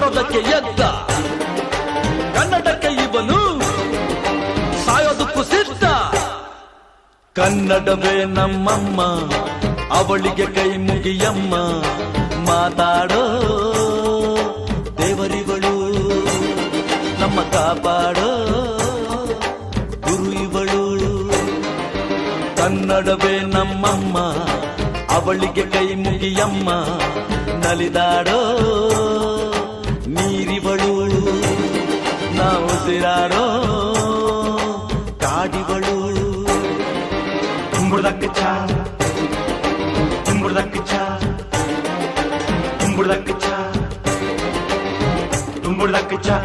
ಹಾಡೋದಕ್ಕೆ ಎದ್ದ ಕನ್ನಡಕ್ಕೆ ಇವನು ಸಾಯೋದಕ್ಕೂ ಸಿದ್ಧ. ಕನ್ನಡವೇ ನಮ್ಮಮ್ಮ, ಅವಳಿಗೆ ಕೈ ಮುಗಿಯಮ್ಮ. ಮಾತಾಡೋ ದೇವರಿವಳು, ನಮ್ಮ ಕಾಪಾಡೋ ಗುರು ಇವಳು. ಕನ್ನಡವೇ ನಮ್ಮಮ್ಮ, ಅವಳಿಗೆ ಕೈ ಮುಗಿಯಮ್ಮ. ನಲಿದಾಡೋ ನೀರಿವಳು, ನಾವು ಉಸಿರಾಡೋ ಕಾಡಿವಳು. ತುಂಬುದಕ್ಕೆ ಚಾ, ತುಂಬುದಕ್ಕೆ ಚಾ, ತುಂಬುದಕ್ಕೆ ಚಾ, ತುಂಬುದಕ್ಕೆ ಚಾ.